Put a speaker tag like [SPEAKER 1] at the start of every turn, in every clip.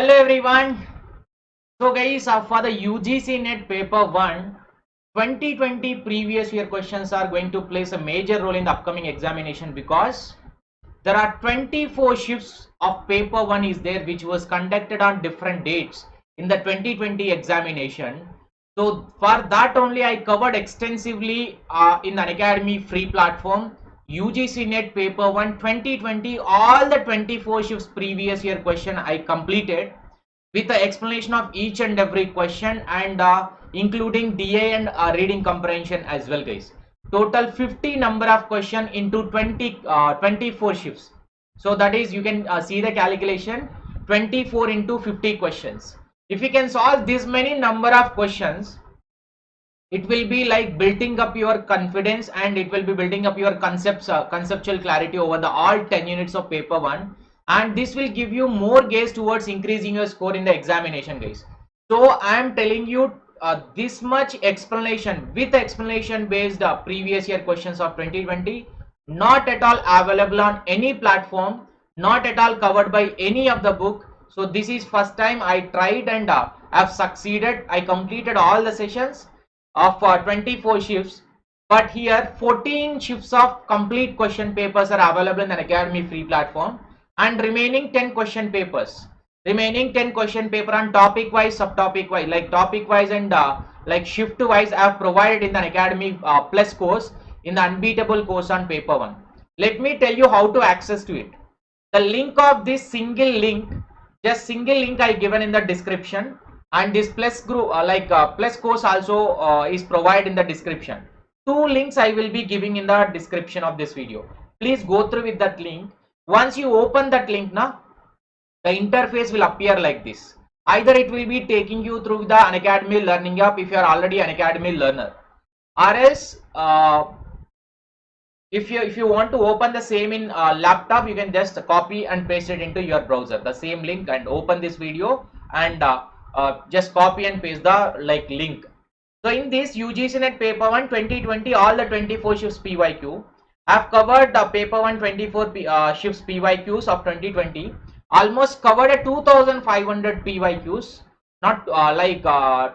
[SPEAKER 1] Hello everyone. So guys, for the UGC NET paper 1 2020 previous year questions are going to place a major role in the upcoming examination because there are 24 shifts of paper 1 is there which was conducted on different dates in the 2020 examination. So for that only I covered extensively in an Academy free platform UGC NET paper 1 2020 all the 24 shifts previous year question I completed with the explanation of each and every question and including DA and reading comprehension as well guys. Total 50 number of question into 24 shifts. So that is you can see the calculation 24 into 50 questions. If you can solve this many number of questions, it will be like building up your confidence and it will be building up your conceptual clarity over the all 10 units of paper 1, and this will give you more gaze towards increasing your score in the examination guys. So I am telling you this much explanation with explanation based previous year questions of 2020 not at all available on any platform, not at all covered by any of the book. So this is first time I tried and have succeeded. I completed all the sessions of 24 shifts, but here 14 shifts of complete question papers are available in an Academy free platform, and remaining 10 question papers on topic wise, subtopic wise, like topic wise and like shift wise I have provided in the Academy plus course in the unbeatable course on paper 1. Let me tell you how to access to it. The link of this single link, just single link I given in the description, and this plus group plus course also is provided in the description. Two links I will be giving in the description of this video. Please go through with that link. Once you open that link now, the interface will appear like this. Either it will be taking you through the Unacademy learning app if you are already an Academy learner, or else if you want to open the same in laptop, you can just copy and paste it into your browser, the same link, and open this video and just copy and paste the link. So in this UGC NET paper 1 2020 all the 24 shifts PYQ, I have covered the paper 1 24 shifts PYQs of 2020, almost covered a 2500 PYQs, not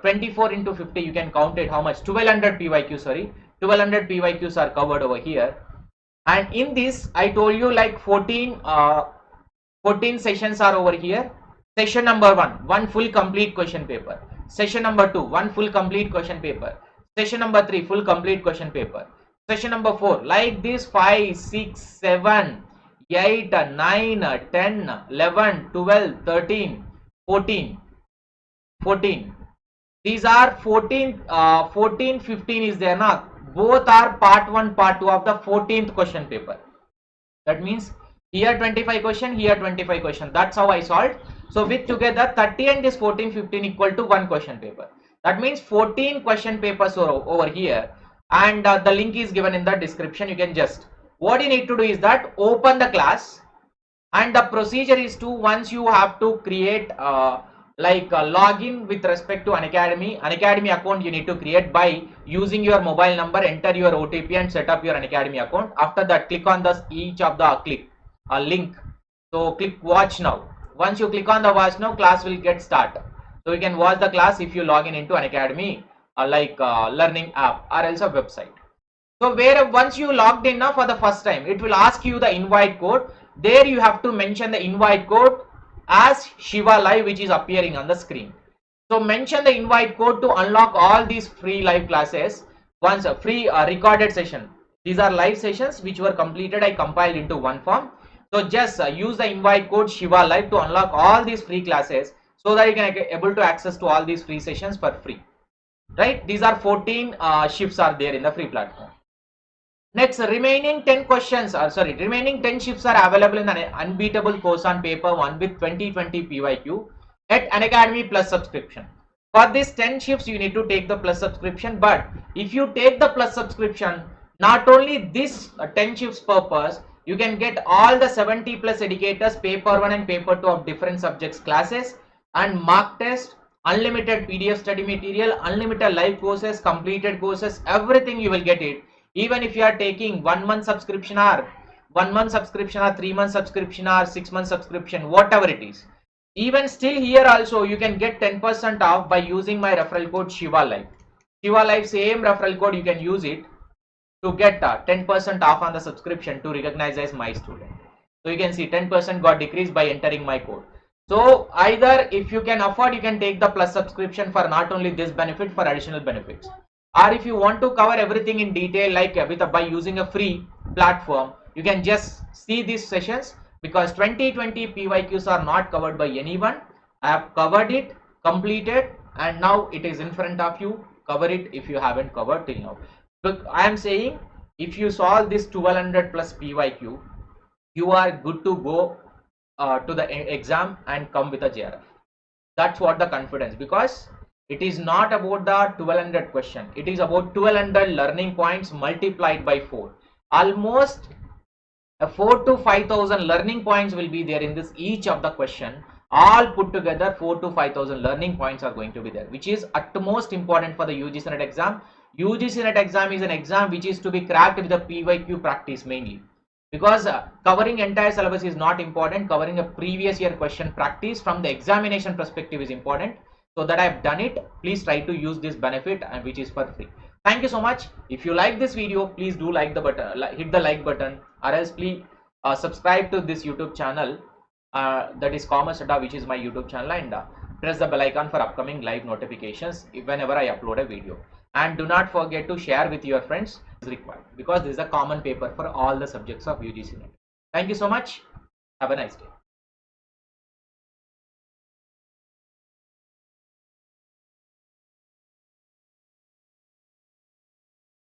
[SPEAKER 1] 24 into 50, you can count it how much, 1200 PYQs, sorry, 1200 PYQs are covered over here. And in this I told you like 14 sessions are over here. Session number 1, one full complete question paper. Session number 2, one full complete question paper. Session number 3, full complete question paper. Session number 4, like this 5, 6, 7, 8, 9, 10, 11, 12, 13, 14. These are 14, 15 is there now. Both are part 1, part 2 of the 14th question paper. That means here 25 question, here 25 question. That's how I solved. So with together 30 and this 14, 15 equal to one question paper. That means 14 question papers are over here, and the link is given in the description. You can just, what you need to do is that open the class, and the procedure is to, once you have to create login with respect to Unacademy account you need to create by using your mobile number, enter your OTP and set up your Unacademy account. After that, click on the each of the link. So click watch now. Once you click on the watch now, class will get started. So you can watch the class if you log in into Unacademy learning app or else a website. So where once you logged in now for the first time, it will ask you the invite code. There you have to mention the invite code as Shiva Live, which is appearing on the screen. So mention the invite code to unlock all these free live classes. Once a free recorded session. These are live sessions which were completed. I compiled into one form. So just use the invite code Shiva Live to unlock all these free classes so that you can able to access to all these free sessions for free. Right? These are 14 shifts are there in the free platform. Next, remaining 10 questions remaining 10 shifts are available in an unbeatable course on paper 1 with 2020 PYQ at Unacademy plus subscription. For this 10 shifts you need to take the plus subscription, but if you take the plus subscription, not only this 10 shifts purpose, you can get all the 70 plus educators paper 1 and paper 2 of different subjects classes and mock test, unlimited PDF study material, unlimited live courses, completed courses, everything you will get it. Even if you are taking 1 month subscription or 1 month subscription or 3 month subscription or 6 month subscription, whatever it is, Even still here also you can get 10% off by using my referral code Shiva Life. Shiva Life, same referral code, you can use it to get 10% off on the subscription to recognize as my student. So you can see 10% got decreased by entering my code. So either if you can afford, you can take the plus subscription for not only this benefit, for additional benefits. Or if you want to cover everything in detail, like by using a free platform, you can just see these sessions, because 2020 PYQs are not covered by anyone. I have covered it, completed, and now it is in front of you. Cover it if you haven't covered till now. Look, I am saying if you solve this 1200 plus PYQ, you are good to go to the exam and come with a JRF. That's what the confidence, because it is not about the 1200 question. It is about 1200 learning points multiplied by 4. Almost 4 to 5,000 learning points will be there in this each of the question. All put together 4 to 5,000 learning points are going to be there, which is utmost important for the UGC NET exam. UGC NET exam is an exam which is to be cracked with the PYQ practice mainly, because covering entire syllabus is not important. Covering a previous year question practice from the examination perspective is important. So that I have done it. Please try to use this benefit, and which is for free. Thank you so much. If you like this video, please do like the button, hit the like button, or else please subscribe to this YouTube channel, that is Commerce Adda, which is my YouTube channel, and press the bell icon for upcoming live notifications whenever I upload a video. And do not forget to share with your friends, is required, because this is a common paper for all the subjects of UGC NET. Thank you so much. Have a nice day.